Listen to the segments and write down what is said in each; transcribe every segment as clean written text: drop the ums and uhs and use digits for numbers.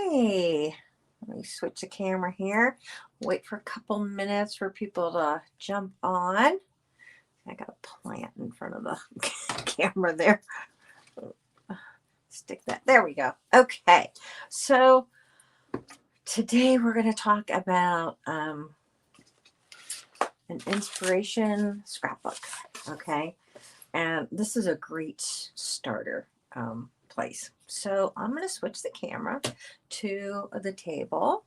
Okay, let me switch the camera here. Wait for a couple minutes for people to jump on. I got a plant in front of the camera there. Stick that. There we go. Okay, so today we're going to talk about an inspiration scrapbook. Okay, and this is a great starter place. So I'm going to switch the camera to the table.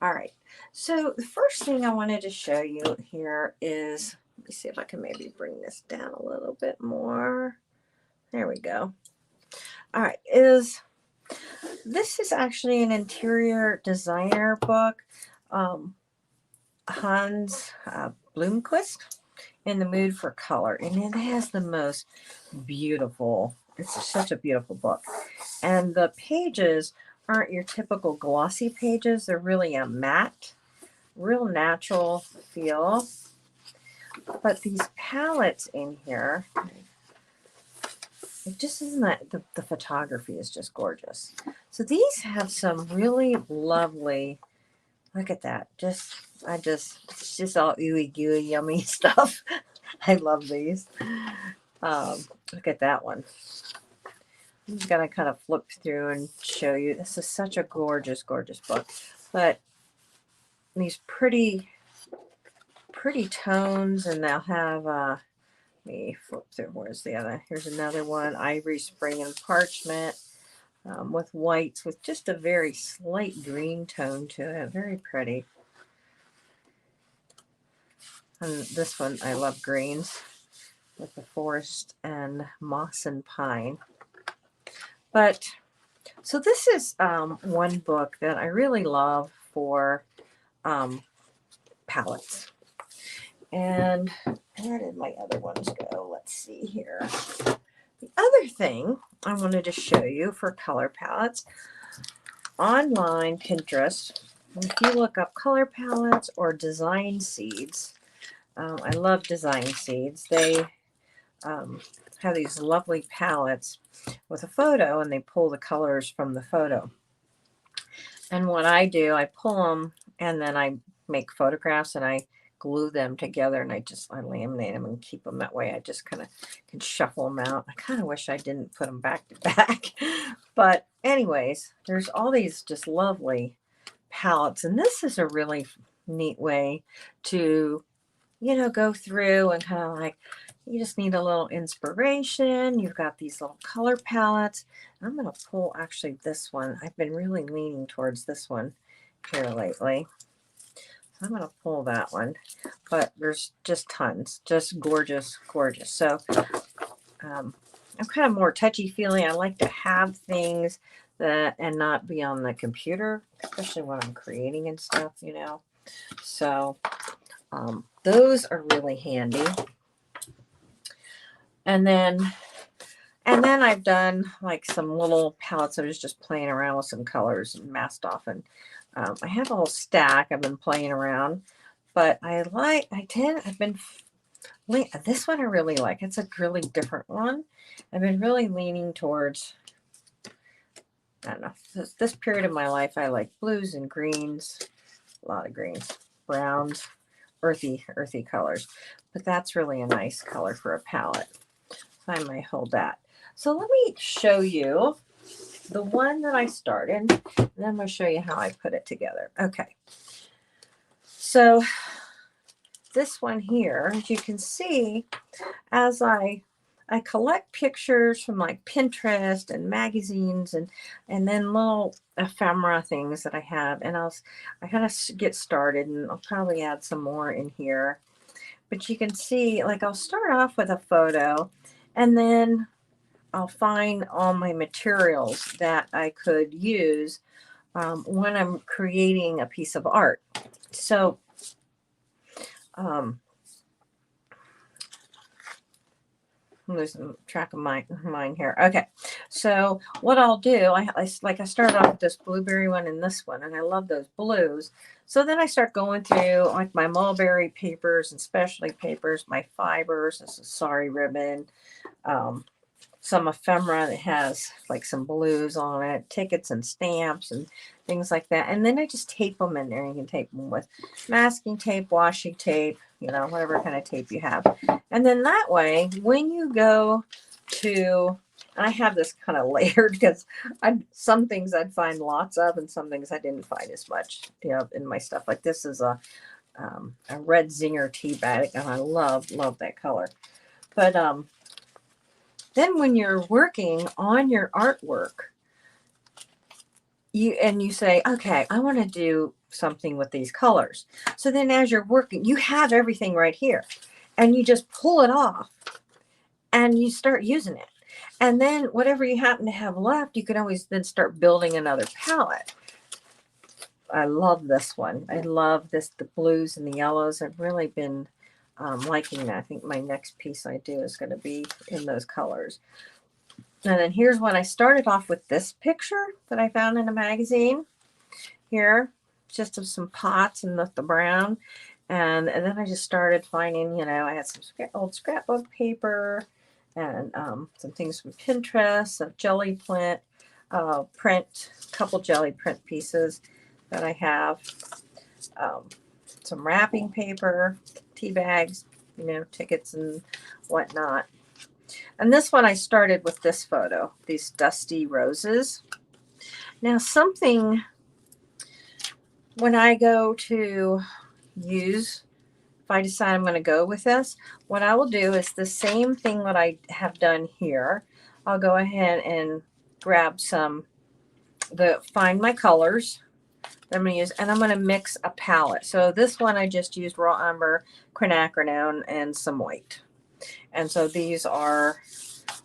All right, so the first thing I wanted to show you here is, let me see if I can maybe bring this down a little bit more. There we go. All right, this is actually an interior designer book. Hans Blomquist, In the Mood for Color, and it has the most beautiful, it's such a beautiful book. And the pages aren't your typical glossy pages. They're really a matte, real natural feel. But these palettes in here, it just isn't that, the photography is just gorgeous. So these have some really lovely, look at that. It's just all ooey gooey yummy stuff. I love these. Look at that one. I'm just going to kind of flip through and show you. This is such a gorgeous, gorgeous book. But these pretty tones, and they'll have, let me flip through. Where's the other? Here's another one. Ivory, spring, and parchment with whites with just a very slight green tone to it. Very pretty. And this one, I love greens with the forest and moss and pine. But so this is one book that I really love for palettes. And where did my other ones go? Let's see here. The other thing I wanted to show you for color palettes, online Pinterest, if you look up color palettes or design seeds, I love design seeds. They have these lovely palettes with a photo, and they pull the colors from the photo. And what I do, I pull them, and then I make photographs, and I glue them together, and I laminate them and keep them that way. I just kind of can shuffle them out. I kind of wish I didn't put them back to back. But anyways, there's all these just lovely palettes, and this is a really neat way to, go through and kind of like, you just need a little inspiration. You've got these little color palettes. I'm going to pull actually this one. I've been really leaning towards this one here lately. So I'm going to pull that one. But there's just tons. Just gorgeous, gorgeous. So I'm kind of more touchy-feely. I like to have things and not be on the computer, especially when I'm creating and stuff, So those are really handy. And then I've done like some little palettes. I was just playing around with some colors and masked off. And I have a whole stack. I've been playing around. But this one I really like. It's a really different one. I've been really leaning towards, I don't know, this period of my life, I like blues and greens, a lot of greens, browns, earthy colors. But that's really a nice color for a palette. So I might hold that. So let me show you the one that I started, and then I'm going to show you how I put it together. Okay. So this one here, as you can see, as I collect pictures from like Pinterest and magazines and then little ephemera things that I have, and I kind of get started, and I'll probably add some more in here. But you can see, like, I'll start off with a photo, and then I'll find all my materials that I could use when I'm creating a piece of art. So I'm losing track of mine here. Okay, so what I'll do, I started off with this blueberry one and this one, and I love those blues. So then I start going through like my mulberry papers and specialty papers, my fibers. This is sari ribbon. some ephemera that has like some blues on it, tickets and stamps and things like that. And then I just tape them in there. You can tape them with masking tape, washi tape, you know, whatever kind of tape you have. And then that way, when you go to, and I have this kind of layered because some things I'd find lots of and some things I didn't find as much, you know, in my stuff. Like this is a red zinger tea bag, and I love that color. But then when you're working on your artwork, you say, okay, I want to do something with these colors. So then as you're working, you have everything right here, and you just pull it off and you start using it. And then whatever you happen to have left, you can always then start building another palette. I love this one. I love this, the blues and the yellows. I've really been liking that. I think my next piece I do is going to be in those colors. And then here's when I started off with this picture that I found in a magazine here, just of some pots and the brown. And then I just started finding, you know, I had some old scrapbook paper and some things from Pinterest, a jelly print, a couple jelly print pieces that I have, some wrapping paper, tea bags, you know, tickets and whatnot. And this one I started with this photo, these dusty roses. Now something, when I go to use, if I decide I'm going to go with this, what I will do is the same thing that I have done here. I'll go ahead and grab find my colors that I'm going to use, and I'm going to mix a palette. So this one I just used raw umber, quinacridone, and some white. And so these are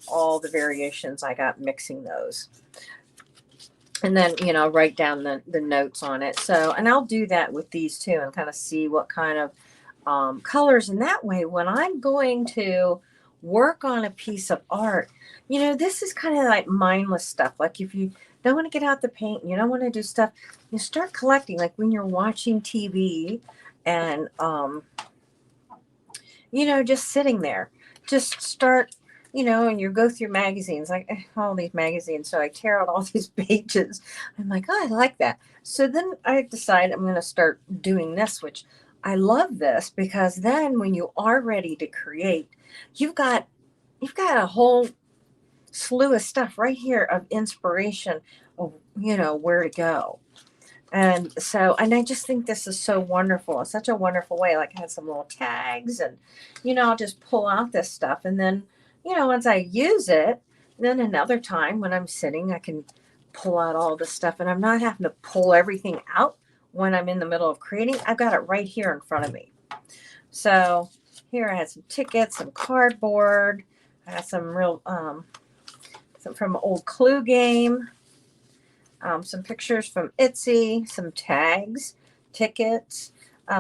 all the variations I got mixing those. And then, you know, write down the notes on it. So, and I'll do that with these too and kind of see what kind of colors. And that way, when I'm going to work on a piece of art, you know, this is kind of like mindless stuff. Like if you don't want to get out the paint, you don't want to do stuff, you start collecting. Like when you're watching TV and, you know, just sitting there, just start, you know, and you go through magazines, like all these magazines. So I tear out all these pages. I'm like, oh, I like that. So then I decide I'm going to start doing this, which I love this because then when you are ready to create, you've got a whole slew of stuff right here of inspiration of, you know, where to go. And so, and I just think this is so wonderful. It's such a wonderful way. Like I had some little tags and, you know, I'll just pull out this stuff. And then, you know, once I use it, then another time when I'm sitting, I can pull out all this stuff and I'm not having to pull everything out when I'm in the middle of creating. I've got it right here in front of me. So here I had some tickets, some cardboard. I had some real, some from an old Clue game. Some pictures from Etsy, some tags, tickets,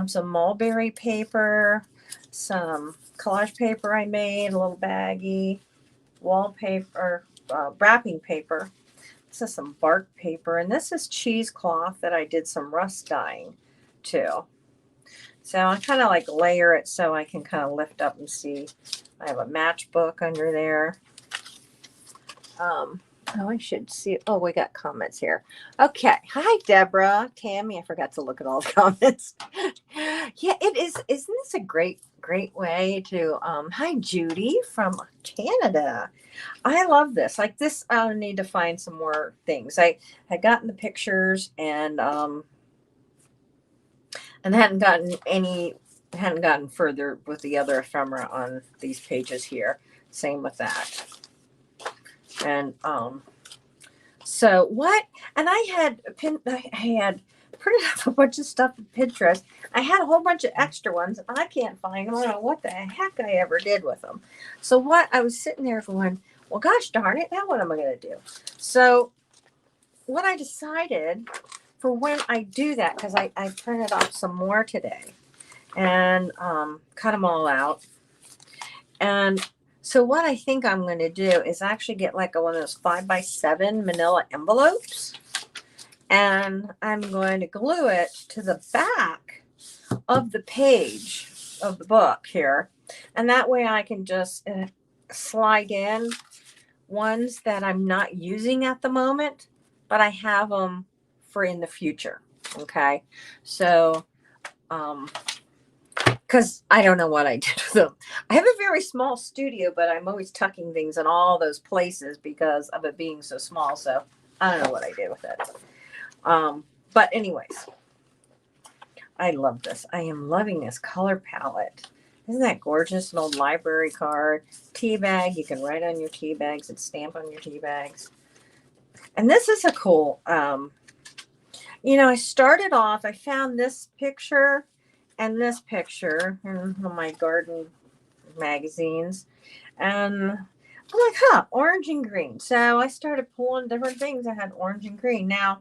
some mulberry paper, some collage paper I made, a little baggie, wallpaper, wrapping paper. This is some bark paper, and this is cheesecloth that I did some rust dyeing too. So I kind of like layer it so I can kind of lift up and see. I have a matchbook under there. Oh, I should see. Oh, we got comments here. Okay. Hi, Deborah. Tammy, I forgot to look at all the comments. Yeah, it is. Isn't this a great way to, hi, Judy from Canada. I love this. Like this, I need to find some more things. I had gotten the pictures and hadn't gotten further with the other ephemera on these pages here. Same with that. And, so what, and I had printed up a bunch of stuff in Pinterest. I had a whole bunch of extra ones and I can't find them. I don't know what the heck I ever did with them. So what, I was sitting there going, well, gosh darn it, now what am I going to do? So what I decided for when I do that, because I printed off some more today and cut them all out. And so what I think I'm going to do is actually get like one of those 5x7 manila envelopes, and I'm going to glue it to the back of the page of the book here. And that way I can just slide in ones that I'm not using at the moment, but I have them for in the future. Okay. So, because I don't know what I did with them. I have a very small studio, but I'm always tucking things in all those places because of it being so small. So I don't know what I did with it. But anyways, I love this. I am loving this color palette. Isn't that gorgeous? An old library card. Tea bag. You can write on your tea bags and stamp on your tea bags. And this is a cool, I started off, I found this picture and this picture in my garden magazines. And I'm like, orange and green. So I started pulling different things that had orange and green. Now,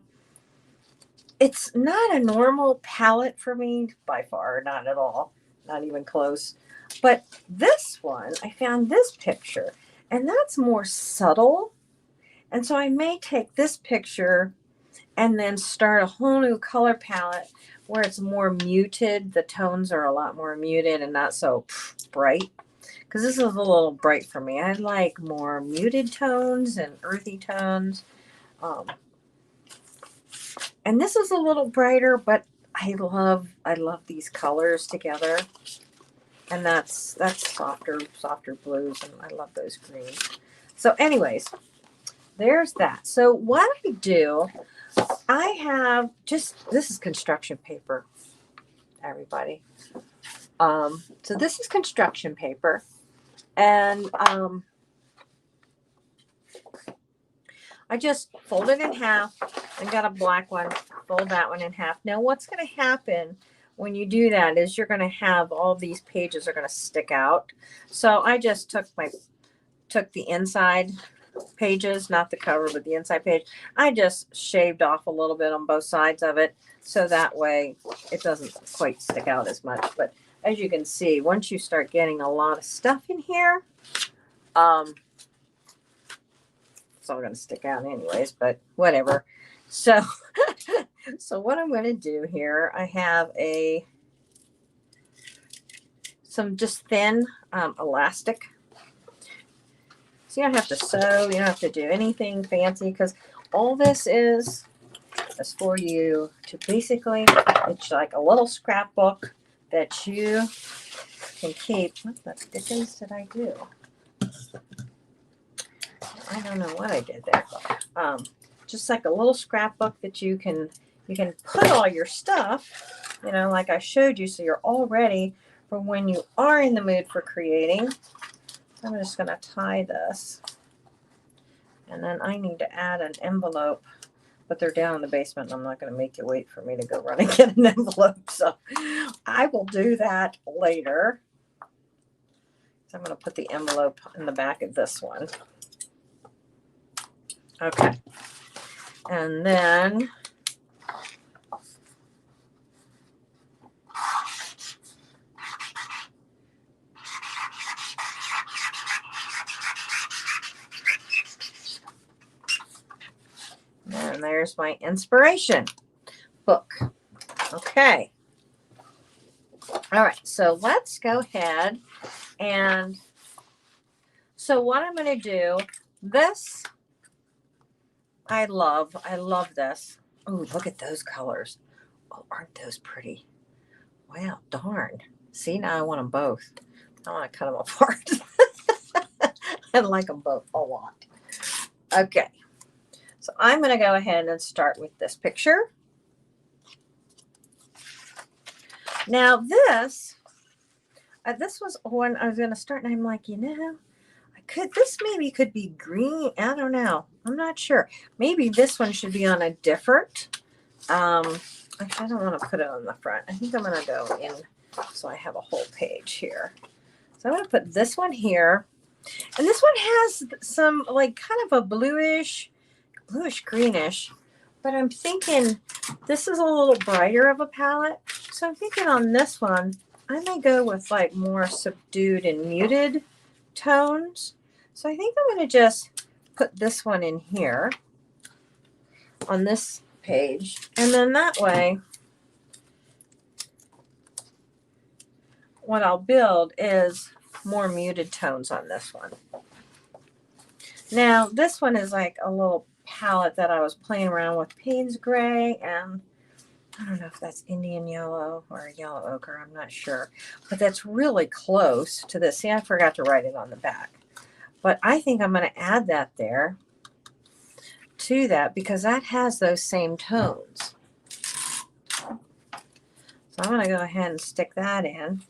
it's not a normal palette for me by far, not at all, not even close. But this one, I found this picture, and that's more subtle. And so I may take this picture and then start a whole new color palette where it's more muted. The tones are a lot more muted and not so bright. Because this is a little bright for me. I like more muted tones and earthy tones. And this is a little brighter, but I love these colors together. And that's softer blues, and I love those greens. So anyways, there's that. So what I do, I have this is construction paper, everybody. So this is construction paper, and I just fold it in half. I got a black one, fold that one in half. Now what's going to happen when you do that is you're going to have all these pages are going to stick out. So I just took the inside pages, not the cover, but the inside page. I just shaved off a little bit on both sides of it, so that way it doesn't quite stick out as much. But as you can see, once you start getting a lot of stuff in here, it's all going to stick out anyways, but whatever. So, so what I'm going to do here, I have some just thin elastic. So you don't have to sew, you don't have to do anything fancy, because all this is for you to basically, it's like a little scrapbook that you can keep. What the dickens did I do? I don't know what I did there. Just like a little scrapbook that you can put all your stuff, like I showed you, so you're all ready for when you are in the mood for creating. So I'm just going to tie this, and then I need to add an envelope, but they're down in the basement, and I'm not going to make you wait for me to go run and get an envelope, so I will do that later. So I'm going to put the envelope in the back of this one. Okay. And then there's my inspiration book. Okay. All right. So let's go ahead. And so what I'm going to do, this, I love this. Oh, look at those colors. Oh, aren't those pretty? Wow, darn. See, now I want them both. I want to cut them apart. I like them both a lot. Okay. So I'm going to go ahead and start with this picture. Now this was one I was going to start, and I'm like, this maybe could be green. I don't know. I'm not sure. Maybe this one should be on a different. Actually, I don't want to put it on the front. I think I'm going to go in so I have a whole page here. So I'm going to put this one here. And this one has some like kind of a bluish greenish. But I'm thinking this is a little brighter of a palette. So I'm thinking on this one, I may go with like more subdued and muted tones. So I think I'm going to just put this one in here on this page. And then that way, what I'll build is more muted tones on this one. Now, this one is like a little palette that I was playing around with, Payne's Gray, and I don't know if that's Indian Yellow or Yellow Ochre, I'm not sure. But that's really close to this. See, I forgot to write it on the back. But I think I'm going to add that there to that because that has those same tones. So I'm going to go ahead and stick that in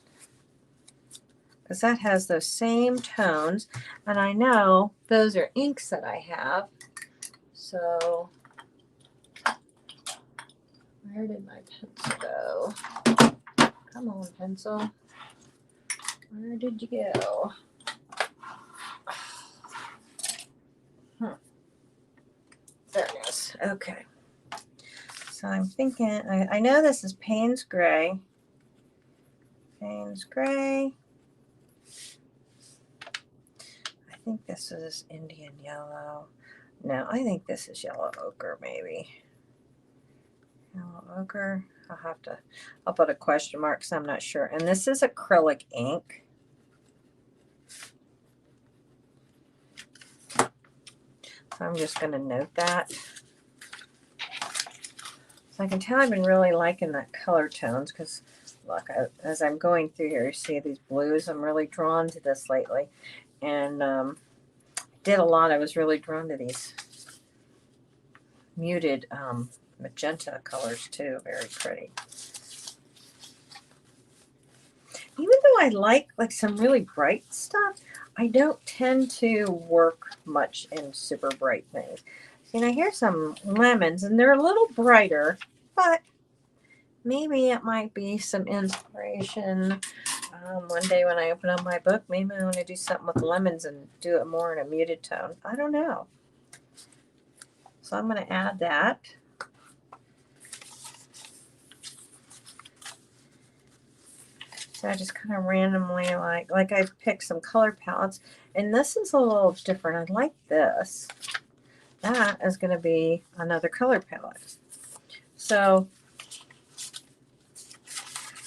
because that has those same tones. And I know those are inks that I have. So where did my pencil go? Come on, pencil. Where did you go? There it is. Okay. So I'm thinking, I know this is Payne's Gray. Payne's Gray. I think this is Indian Yellow. No, I think this is Yellow Ochre, maybe. Yellow Ochre. I'll put a question mark because I'm not sure. And this is acrylic ink. So I'm just going to note that. So I can tell I've been really liking that color tones because, look, as I'm going through here, you see these blues. I'm really drawn to this lately. And I was really drawn to these muted magenta colors too. Very pretty. Even though I like some really bright stuff, I don't tend to work much in super bright things. See, now here's some lemons, and they're a little brighter, but maybe it might be some inspiration. One day when I open up my book, maybe I want to do something with lemons and do it more in a muted tone. I don't know. So I'm going to add that. So I just kind of randomly like I picked some color palettes, and this is a little different. I like this. That is going to be another color palette. So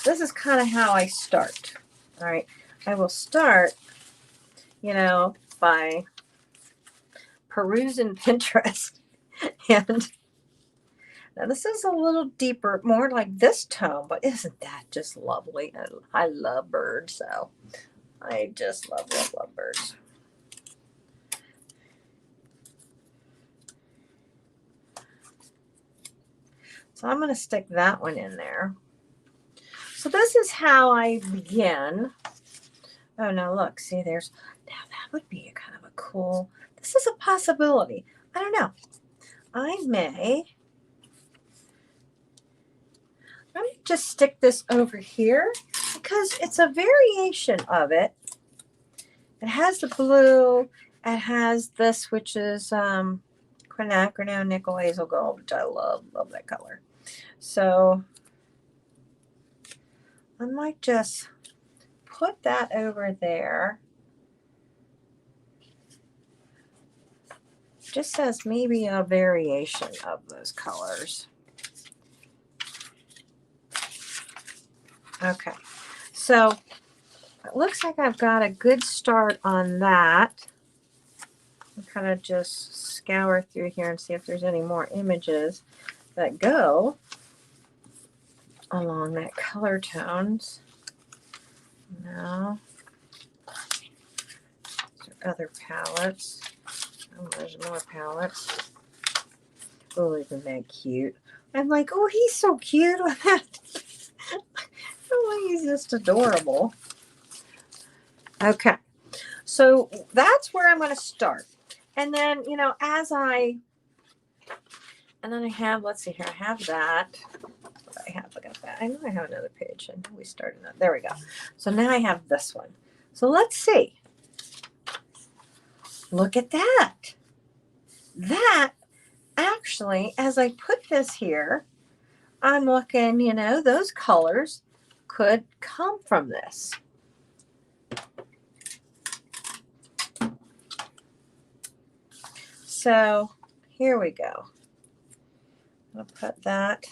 this is kind of how I start. All right. I will start, by perusing Pinterest. And now this is a little deeper, more like this tone, but isn't that just lovely? I love birds, so I just love birds. So I'm going to stick that one in there. So this is how I begin. Oh, no, look, see, now that would be kind of a cool, this is a possibility. I don't know. I'm going to just stick this over here because it's a variation of it. It has the blue. It has this, which is quinacridone nickel hazel gold, which I love that color. So I might just put that over there. Just as maybe a variation of those colors. Okay, so it looks like I've got a good start on that. I'll kind of just scour through here and see if there's any more images that go along that color tones. No. Other palettes. Oh, there's more palettes. Oh, isn't that cute? I'm like, oh, he's so cute with that. Oh, he's just adorable. Okay, so that's where I'm going to start. And then, I have, let's see here, I have that. What I have, look at that. I know I have another page. I know we started that. There we go. So now I have this one. So let's see. Look at that. That actually, as I put this here, I'm looking, those colors could come from this. So here we go. I'll put that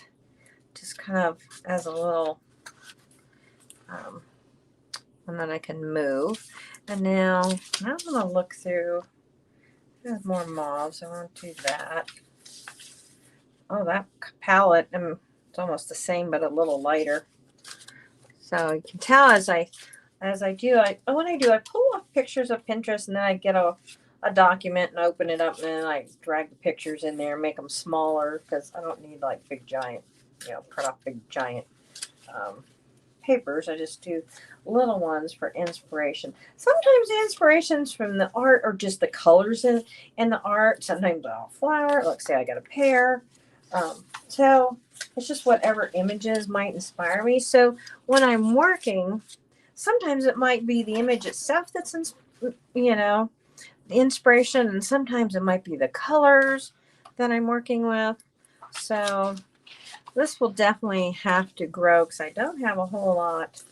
just kind of as a little, and then I can move. And now I'm going to look through There's more mauves. I want to do that. Oh, that palette, it's almost the same, but a little lighter. So you can tell as I do, what I do, I pull off pictures of Pinterest, and then I get a document and open it up, and then I drag the pictures in there and make them smaller, because I don't need like big giant, print off big giant papers. I just do little ones for inspiration. Sometimes the inspirations from the art are just the colors in the art. Sometimes I'll flower. Let's say I got a pear. So it's just whatever images might inspire me. So when I'm working, sometimes it might be the image itself that's the inspiration, and sometimes it might be the colors that I'm working with. So this will definitely have to grow, because I don't have a whole lot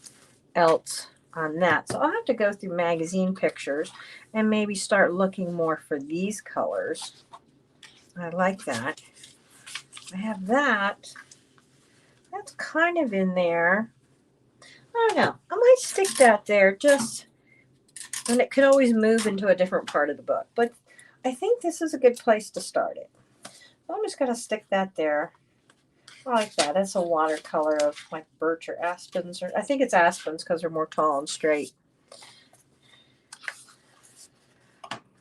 else on that. So I'll have to go through magazine pictures and maybe start looking more for these colors. I like that. I have that. That's kind of in there. I don't know. I might stick that there, and it could always move into a different part of the book. But I think this is a good place to start it. I'm just going to stick that there. I like that. That's a watercolor of like birch or aspens. I think it's aspens because they're more tall and straight.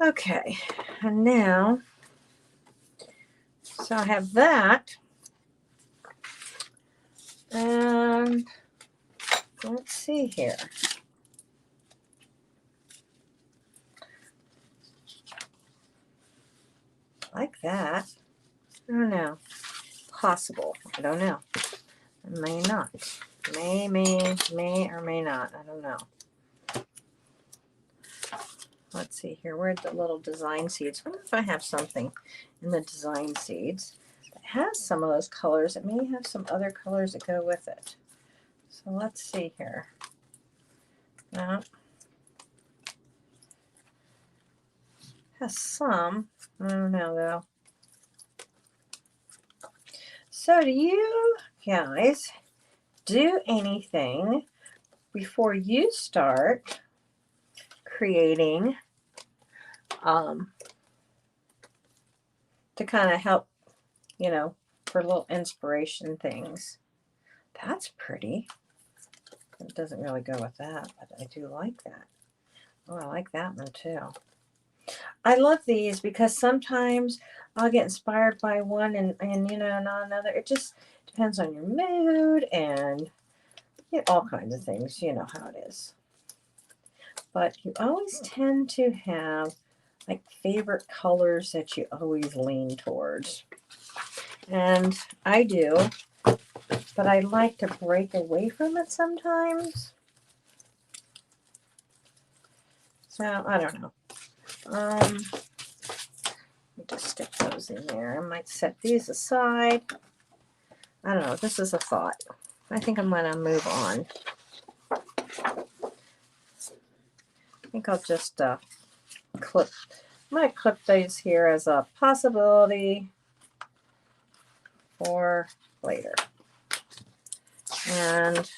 Okay, and now, so I have that. And let's see here. Like that. I don't know. Possible. I don't know. May not. May or may not. I don't know. Let's see here. Where'd the little design seeds? I wonder if I have something in the design seeds that has some of those colors. It may have some other colors that go with it. So let's see here. No. Has some. I don't know though. So do you guys do anything before you start creating to kind of help, for little inspiration things? That's pretty. It doesn't really go with that, but I do like that. Oh, I like that one too. I love these because sometimes I'll get inspired by one and not another. It just depends on your mood and all kinds of things. You know how it is. But you always tend to have like favorite colors that you always lean towards. And I do, but I like to break away from it sometimes. So I don't know. Let me just stick those in there. I might set these aside. I don't know. This is a thought. I think I'm going to move on. I think I'll just clip. I might clip these here as a possibility for later. And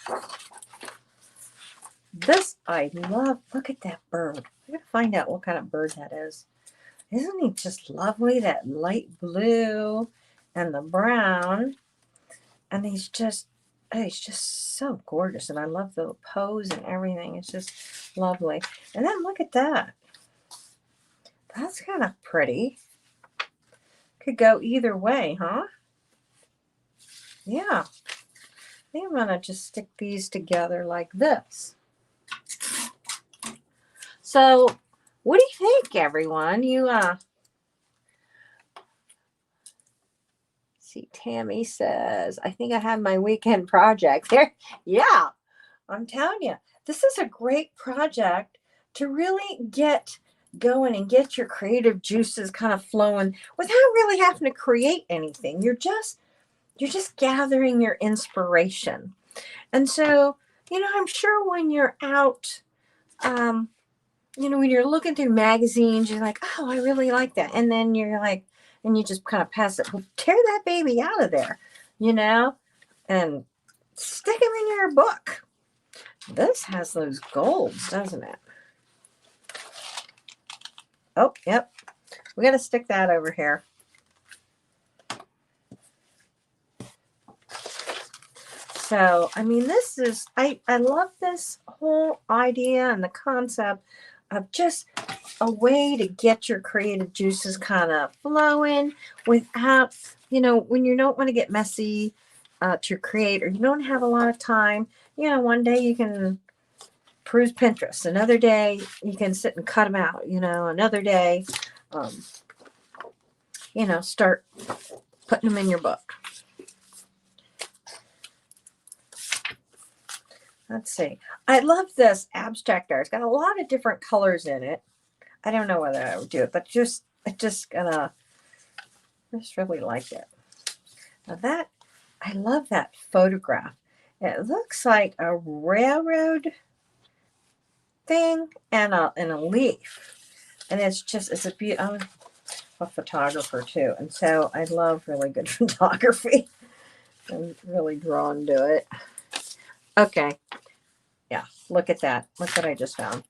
this I love. Look at that bird. I'm going to find out what kind of bird that is. Isn't he just lovely? That light blue and the brown. And he's just so gorgeous. And I love the pose and everything. It's just lovely. And then look at that. That's kind of pretty. Could go either way, huh? Yeah. I think I'm going to just stick these together like this. So, what do you think, everyone? See, Tammy says, I think I have my weekend project there. Yeah, I'm telling you, this is a great project to really get going and get your creative juices kind of flowing without really having to create anything. You're just gathering your inspiration. And so, I'm sure when you're out, when you're looking through magazines, you're like, oh, I really like that. And then you're like, and you just kind of pass it. Well, tear that baby out of there, and stick them in your book. This has those golds, doesn't it? Oh, yep. We got to stick that over here. So, I mean, this is, I love this whole idea and the concept of just a way to get your creative juices kind of flowing without, you know, when you don't want to get messy to create, or you don't have a lot of time. You know, one day you can peruse Pinterest. Another day you can sit and cut them out. You know, another day, you know, start putting them in your book. Let's see. I love this abstract art. It's got a lot of different colors in it. I don't know whether I would do it, but just I just really like it. Now that, I love that photograph. It looks like a railroad thing and a leaf, and it's a beautiful. I'm a photographer too, and so I love really good photography. I'm really drawn to it. Okay, yeah, look at that. Look what I just found.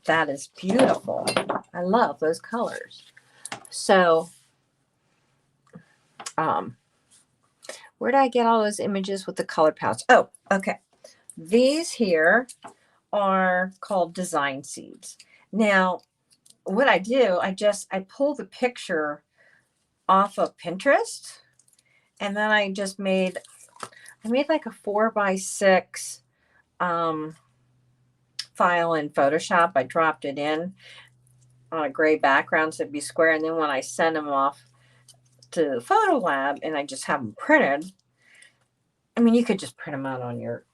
That is beautiful. I love those colors. So, where did I get all those images with the color palettes? Oh, okay. These here are called design seeds. Now, what I do, I pull the picture off of Pinterest, and then I made like a 4x6 file in Photoshop. I dropped it in on a gray background so it'd be square, and then when I send them off to the photo lab and I just have them printed, I mean, you could just print them out on your,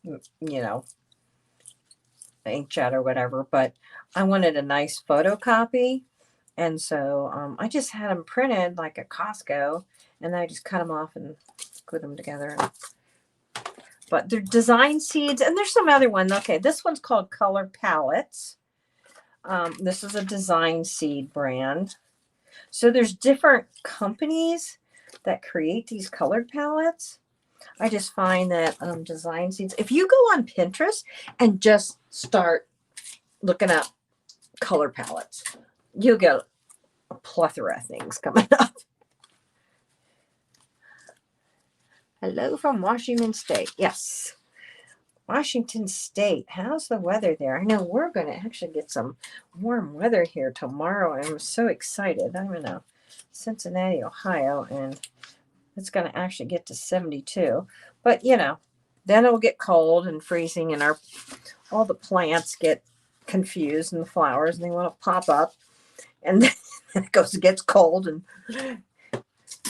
you know, inkjet or whatever, but I wanted a nice photocopy, and so I just had them printed like at Costco, and then I just cut them off and glue them together. But they're design seeds, and there's some other one. Okay, this one's called Color Palettes. This is a design seed brand. So there's different companies that create these colored palettes. I just find that design seeds, if you go on Pinterest and just start looking up color palettes, you'll get a plethora of things coming up. Hello from Washington State. Yes. Washington State. How's the weather there? I know we're going to actually get some warm weather here tomorrow. I'm so excited. I'm in Cincinnati, Ohio, and it's going to actually get to 72. But, you know, then it'll get cold and freezing, and all the plants get confused, and the flowers, and they want to pop up. And then it gets cold, and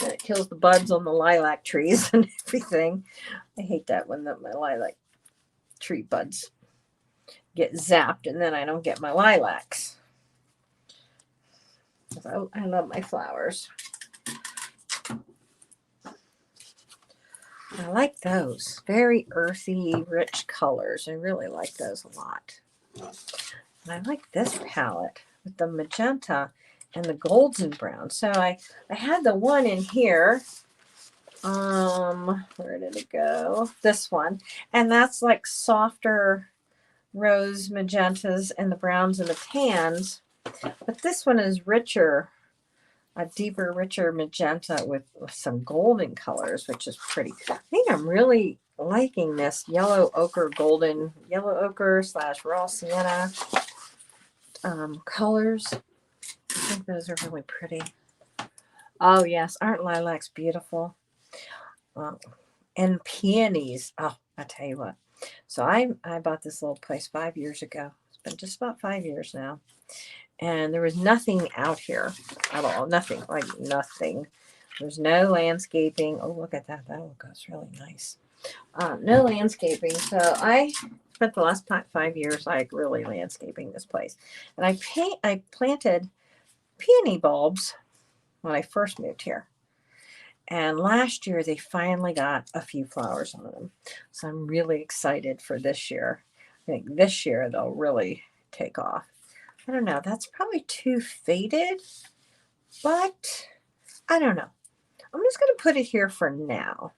it kills the buds on the lilac trees and everything. I hate that when my lilac tree buds get zapped, and then I don't get my lilacs. I love my flowers. I like those. Very earthy, rich colors. I really like those a lot. And I like this palette with the magenta and the golds and brown. So I had the one in here. Where did it go? This one. And that's like softer rose magentas and the browns and the tans. But this one is richer, a deeper, richer magenta with some golden colors, which is pretty. I think I'm really liking this yellow ochre / raw sienna colors. I think those are really pretty. Oh yes, aren't lilacs beautiful? And peonies. Oh, I tell you what. So I bought this little place 5 years ago. It's been just about 5 years now. And there was nothing out here at all. Nothing, like nothing. There's no landscaping. Oh, look at that. That looks really nice. No landscaping. So I spent the last 5 years like really landscaping this place. And I planted peony bulbs when I first moved here. And last year they finally got a few flowers on them. So I'm really excited for this year. I think this year they'll really take off. I don't know. That's probably too faded, but I don't know. I'm just going to put it here for now.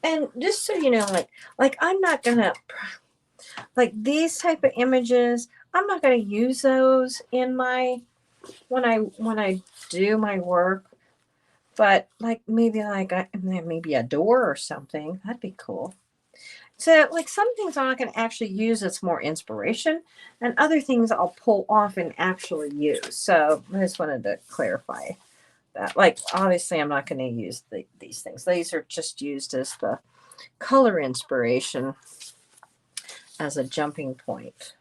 And just so you know, like I'm not going to, like these type of images, I'm not going to use those in my when I do my work, but like maybe like maybe a door or something. That'd be cool. So like some things I'm not going to actually use as more inspiration, and other things I'll pull off and actually use. So I just wanted to clarify that. Like obviously I'm not going to use these things. These are just used as the color inspiration as a jumping point.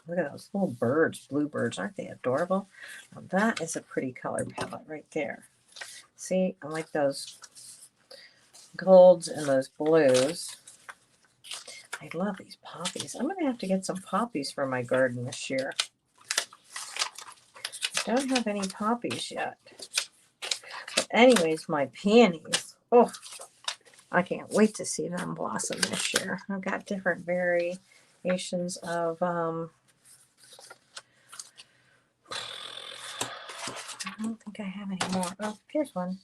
Look at those little birds, bluebirds. Aren't they adorable? Now that is a pretty color palette right there. See, I like those golds and those blues. I love these poppies. I'm going to have to get some poppies for my garden this year. I don't have any poppies yet. But anyways, my peonies. Oh, I can't wait to see them blossom this year. I've got different variations of I don't think I have any more. Oh, here's one.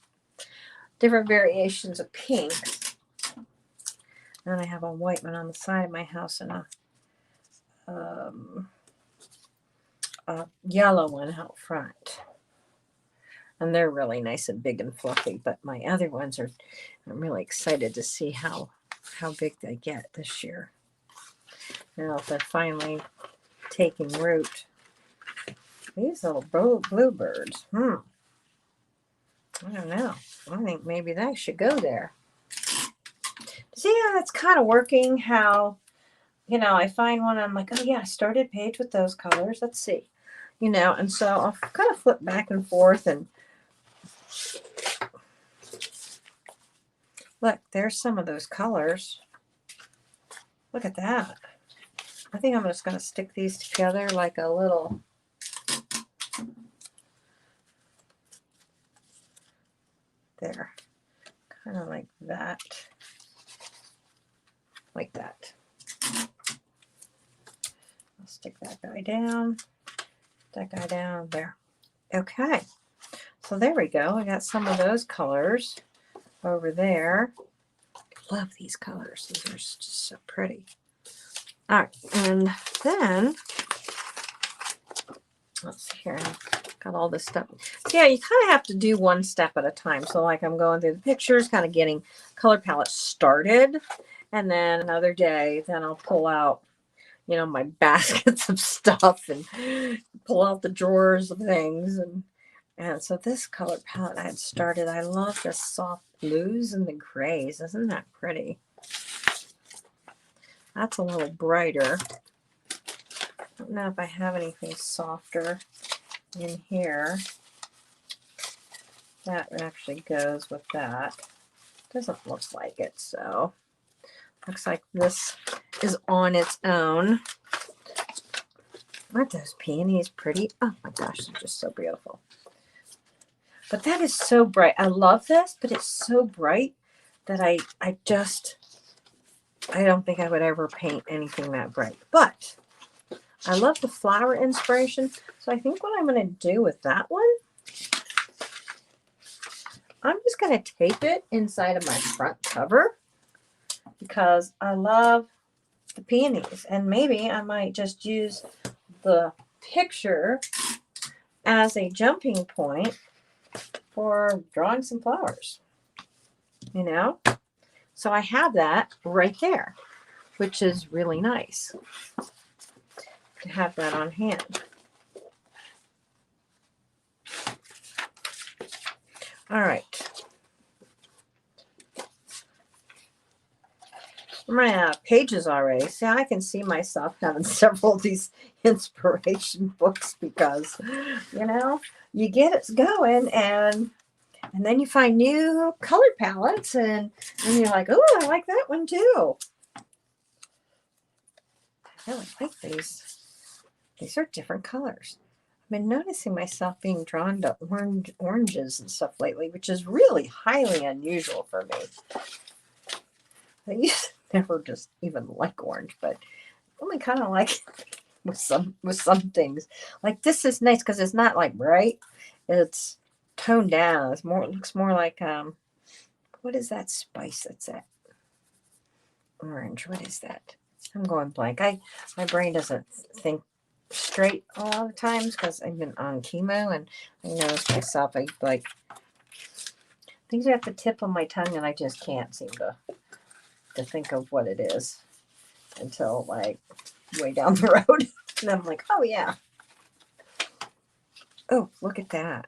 Different variations of pink. And I have a white one on the side of my house and a yellow one out front. And they're really nice and big and fluffy. But my other ones are, I'm really excited to see how big they get this year. Now if they're finally taking root. These little bluebirds. I don't know. I think maybe that should go there. See how that's kind of working, how, you know, I find one, I'm like, oh yeah, I started page with those colors. Let's see. You know, and so I'll kind of flip back and forth and look, there's some of those colors. Look at that. I think I'm just going to stick these together like a little there. Kind of like that. Like that. I'll stick that guy down. That guy down there. Okay. So there we go. I got some of those colors over there. Love these colors. These are just so pretty. All right. And then, let's see here. I've got all this stuff. So yeah, you kind of have to do one step at a time. So like I'm going through the pictures, kind of getting color palette started. And then another day, then I'll pull out, you know, my baskets of stuff and pull out the drawers of things. And so this color palette I had started, I love the soft blues and the grays. Isn't that pretty? That's a little brighter. I don't know if I have anything softer in here. That actually goes with that. Doesn't look like it, so looks like this is on its own. Aren't those peonies pretty? Oh my gosh, they're just so beautiful. But that is so bright. I love this, but it's so bright that I don't think I would ever paint anything that bright. But I love the flower inspiration. So I think what I'm going to do with that one, I'm just going to tape it inside of my front cover because I love the peonies. And maybe I might just use the picture as a jumping point for drawing some flowers, you know? So I have that right there, which is really nice to have that on hand. All right. My pages already. See, I can see myself having several of these inspiration books because, you know, you get it going and then you find new color palettes and you're like, oh, I like that one too. I really like these. These are different colors. I've been noticing myself being drawn to oranges and stuff lately, which is really highly unusual for me. I used to never just even like orange, but only kind of like it with some things. Like this is nice because it's not like bright. It's toned down. It's more. It looks more like what is that spice that's that? Orange. What is that? I'm going blank. My brain doesn't think straight a lot of times because I've been on chemo, and I noticed myself, I like things are at the tip of my tongue and I just can't seem to think of what it is until like way down the road. And I'm like, oh yeah. Oh, look at that.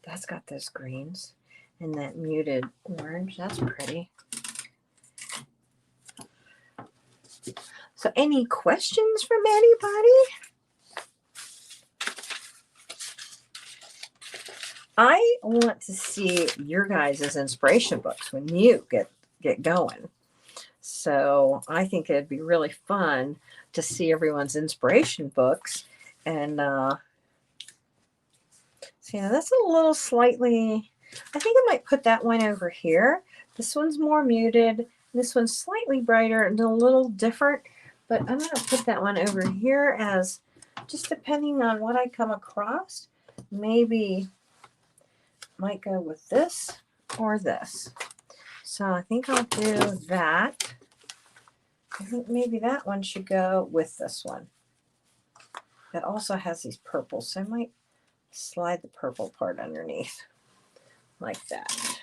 That's got those greens and that muted orange. That's pretty. So any questions from anybody? I want to see your guys' inspiration books when you get going. So I think it'd be really fun to see everyone's inspiration books. And see, now that's a little slightly, I think I might put that one over here. This one's more muted. This one's slightly brighter and a little different. But I'm going to put that one over here as, just depending on what I come across, maybe might go with this or this. So I think I'll do that. I think maybe that one should go with this one. That also has these purples, so I might slide the purple part underneath like that.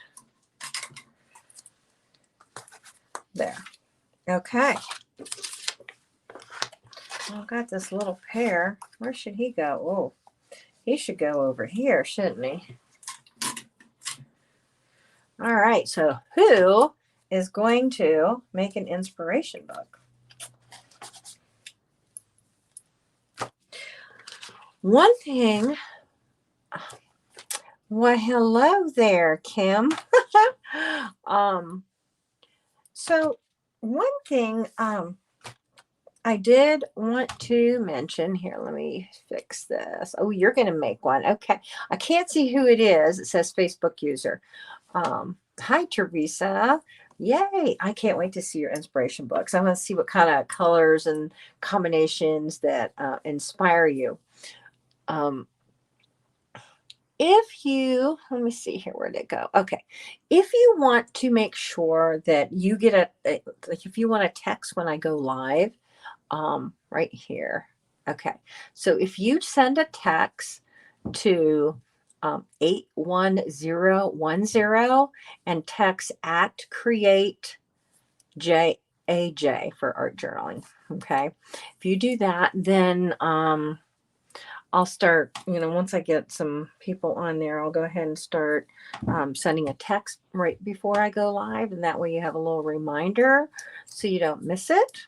There. Okay. I've got this little pair. Where should he go? Oh, he should go over here, shouldn't he? All right, so who is going to make an inspiration book? One thing, well, hello there, Kim. So one thing I did want to mention here, let me fix this. Oh, you're going to make one. Okay. I can't see who it is. It says Facebook user. Hi, Teresa. Yay. I can't wait to see your inspiration books. I want to see what kind of colors and combinations that inspire you. If you, let me see here, where'd it go? Okay. If you want to make sure that you get like if you want to text when I go live, right here. Okay. So if you send a text to 81010 and text at curate JAJ for art journaling. Okay. If you do that, then I'll start, once I get some people on there, I'll go ahead and start sending a text right before I go live. And that way you have a little reminder so you don't miss it.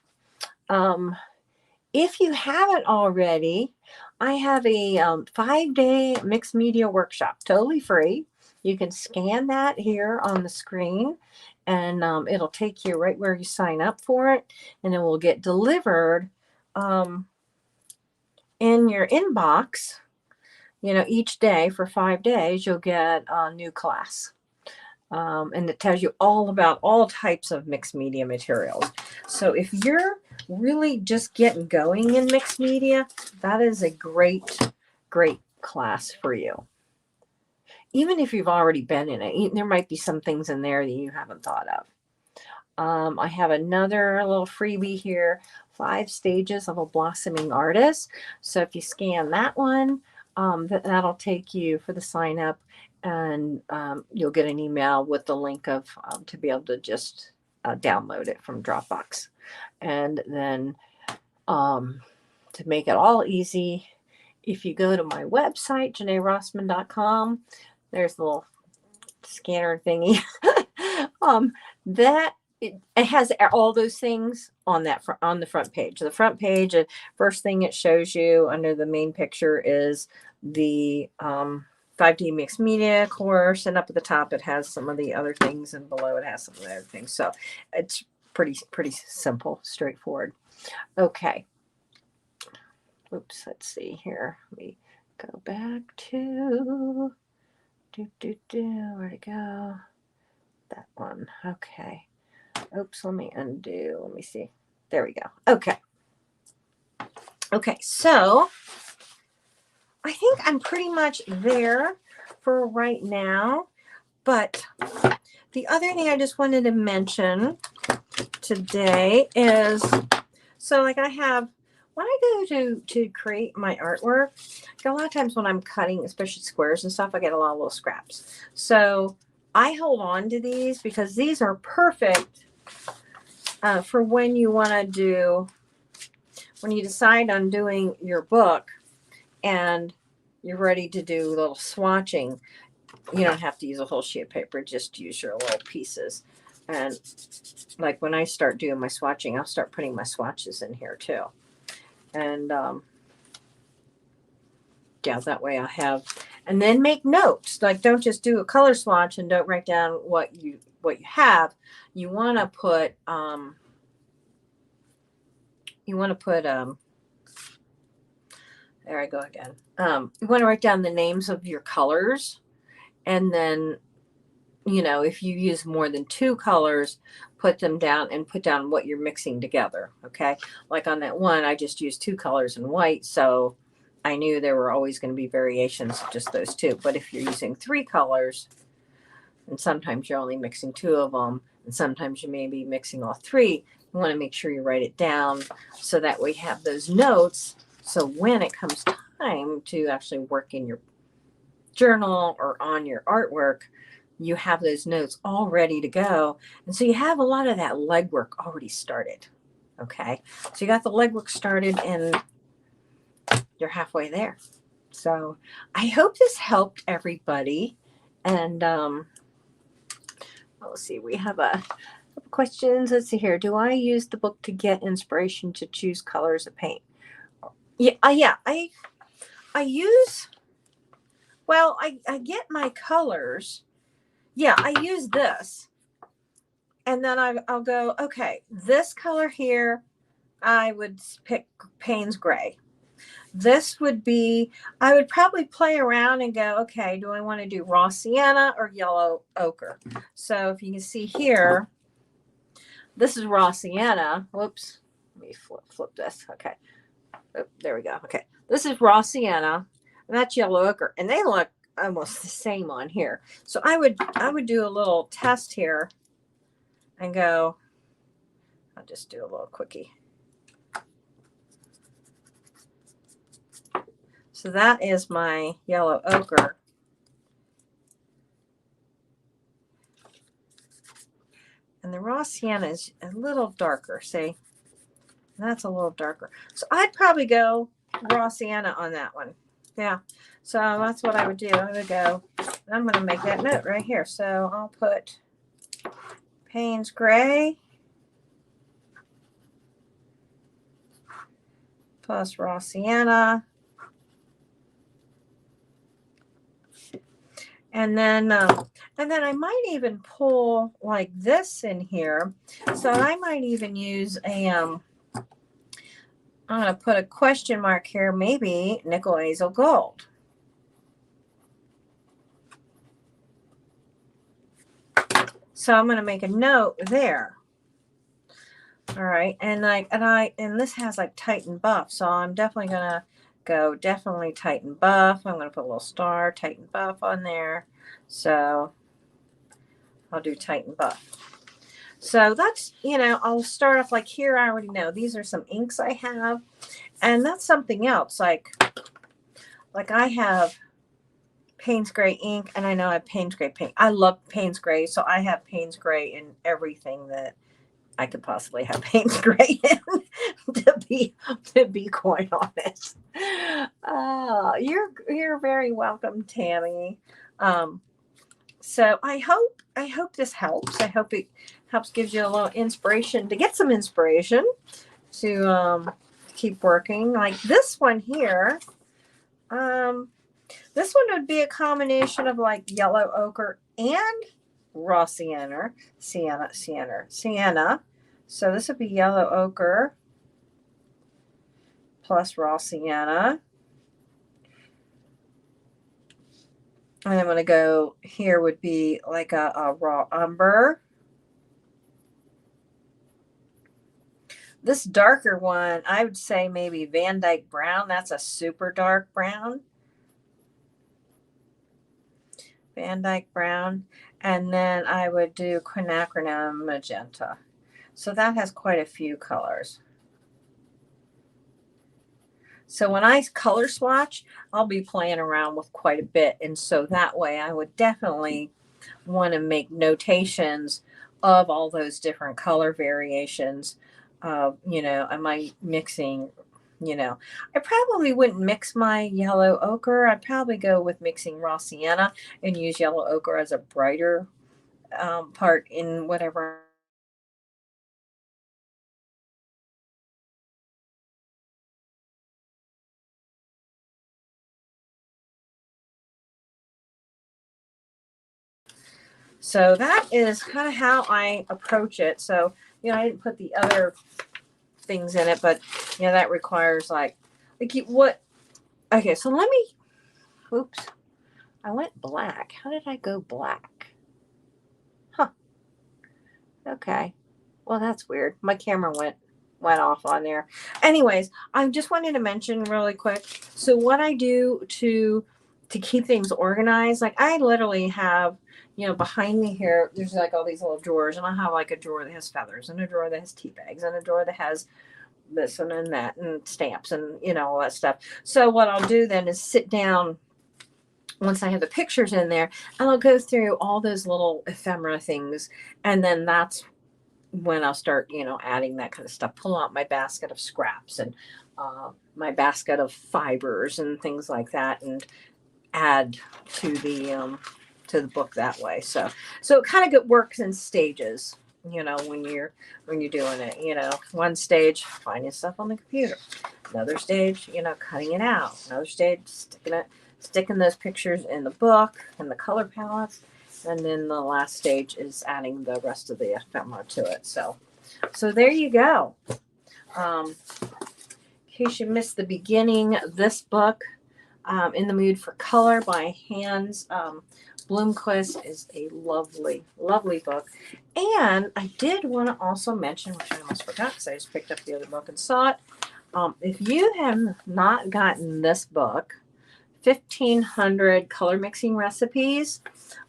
If you haven't already, I have a 5-day mixed media workshop, totally free. You can scan that here on the screen and it'll take you right where you sign up for it. And it will get delivered in your inbox, each day for 5 days, you'll get a new class. And it tells you all about all types of mixed media materials. So if you're really just getting going in mixed media, that is a great, great class for you. Even if you've already been in it, there might be some things in there that you haven't thought of. I have another little freebie here, 5 stages of a blossoming artist. So if you scan that one, that'll take you for the sign up, and you'll get an email with the link of to be able to just download it from Dropbox. And then to make it all easy, if you go to my website, JanaeRossman.com, there's a little scanner thingy. It has all those things on on the front page. The front page, first thing it shows you under the main picture is the 5D mixed media course, and up at the top it has some of the other things, and below it has some of the other things. So it's pretty simple, straightforward. Okay. Oops, let's see here. Let me go back to where'd it go? That one. Okay. Oops, let me undo. Let me see. There we go. Okay. Okay, so I think I'm pretty much there for right now. But the other thing I just wanted to mention today is, so like I have when I go to create my artwork, a lot of times when I'm cutting, especially squares and stuff, I get a lot of little scraps. So I hold on to these because these are perfect for when you want to do, when you decide on doing your book and you're ready to do a little swatching. You don't have to use a whole sheet of paper, just use your little pieces. And like when I start doing my swatching, I'll start putting my swatches in here too. And yeah, that way I have, and then make notes. Like don't just do a color swatch and don't write down what you have. You want to put there I go again. You want to write down the names of your colors, and then, you know, if you use more than 2 colors, put them down and put down what you're mixing together. Okay. Like on that one, I just used 2 colors and white. So I knew there were always going to be variations of just those 2. But if you're using 3 colors, and sometimes you're only mixing 2 of them, and sometimes you may be mixing all 3, you want to make sure you write it down so that we have those notes. So when it comes time to actually work in your journal or on your artwork, you have those notes all ready to go. And so you have a lot of that legwork already started. Okay. So you got the legwork started and you're halfway there. So I hope this helped everybody. And let's see, we have a couple questions. Let's see here. Do I use the book to get inspiration to choose colors of paint? Yeah, I use, well, I get my colors. Yeah, I use this. And then I'll go, okay, this color here, I would pick Payne's Gray. This would be, I would probably play around and go, okay, do I want to do raw sienna or yellow ochre? So if you can see here, this is raw sienna. Whoops, let me flip this. Okay. Oh, there we go. Okay. This is raw sienna, and that's yellow ochre, and they look almost the same on here. So I would do a little test here and go, I'll just do a little quickie. So that is my yellow ochre. And the raw sienna is a little darker, see? That's a little darker. So I'd probably go raw sienna on that one. Yeah. So that's what I would do. I would go, and I'm going to make that note right here. So I'll put Payne's Gray plus raw sienna. And then I might even pull like this in here. So I might even use a, I'm going to put a question mark here, maybe nickel hazel gold. So I'm going to make a note there. All right. And this has like Titan buff. So I'm definitely going to go definitely Titan buff. I'm going to put a little star Titan buff on there. So I'll do Titan buff. So that's, you know, I'll start off like here. I already know these are some inks I have, and that's something else. Like I have Payne's Gray ink, and I know I have Payne's Gray paint. I love Payne's Gray, so I have Payne's Gray in everything that I could possibly have Payne's Gray in, to be quite honest. You're very welcome, Tammy. So I hope this helps. I hope it helps, gives you a little inspiration, to get some inspiration to keep working. Like this one here, this one would be a combination of like yellow ochre and raw sienna. So this would be yellow ochre plus raw sienna. And I'm going to go here would be like a raw umber. This darker one, I would say maybe Van Dyke brown. That's a super dark brown. Van Dyke brown. And then I would do quinacridone magenta. So that has quite a few colors. So when I color swatch, I'll be playing around with quite a bit. And so that way I would definitely want to make notations of all those different color variations. Am I mixing, I probably wouldn't mix my yellow ochre. I'd probably go with mixing raw sienna and use yellow ochre as a brighter part in whatever. So that is kind of how I approach it. So, I didn't put the other things in it, but that requires like what? Okay, so let me. Oops, I went black. How did I go black? Huh. Okay. Well, that's weird. My camera went off on there. Anyways, I just wanted to mention really quick. So what I do to keep things organized, like I literally have, behind me here, there's like all these little drawers, and I have like a drawer that has feathers, and a drawer that has tea bags, and a drawer that has this and then that, and stamps, and all that stuff. So what I'll do then is sit down once I have the pictures in there, and I'll go through all those little ephemera things, and then that's when I'll start, adding that kind of stuff. Pull out my basket of scraps and my basket of fibers and things like that, and add to the book that way. So it kind of works in stages. When you're doing it, one stage finding stuff on the computer, another stage, cutting it out, another stage sticking those pictures in the book and the color palettes. And then the last stage is adding the rest of the ephemera to it. So there you go. In case you missed the beginning, this book, In the Mood for Color by Hans Bloomquist, is a lovely, lovely book. And I did want to also mention, which I almost forgot because I just picked up the other book and saw it. If you have not gotten this book, 1,500 Color Mixing Recipes.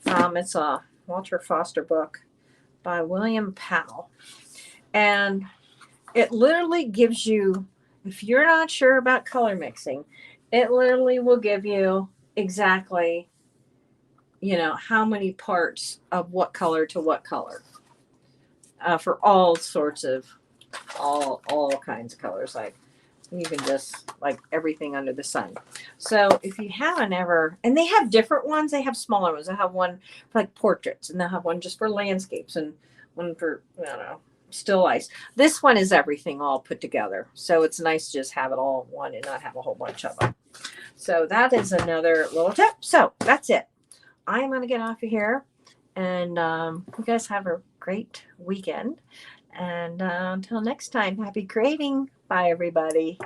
It's a Walter Foster book by William Powell. And it literally gives you, if you're not sure about color mixing, it literally will give you exactly, how many parts of what color to what color for all sorts of, all kinds of colors. Like, you can just like everything under the sun. So if you haven't ever, and they have different ones, they have smaller ones. They have one for like portraits, and they'll have one just for landscapes, and one for, I don't know, still life. This one is everything all put together. So it's nice to just have it all in one and not have a whole bunch of them. So that is another little tip. So that's it. I'm going to get off of here, and you guys have a great weekend. And until next time, happy creating. Bye, everybody.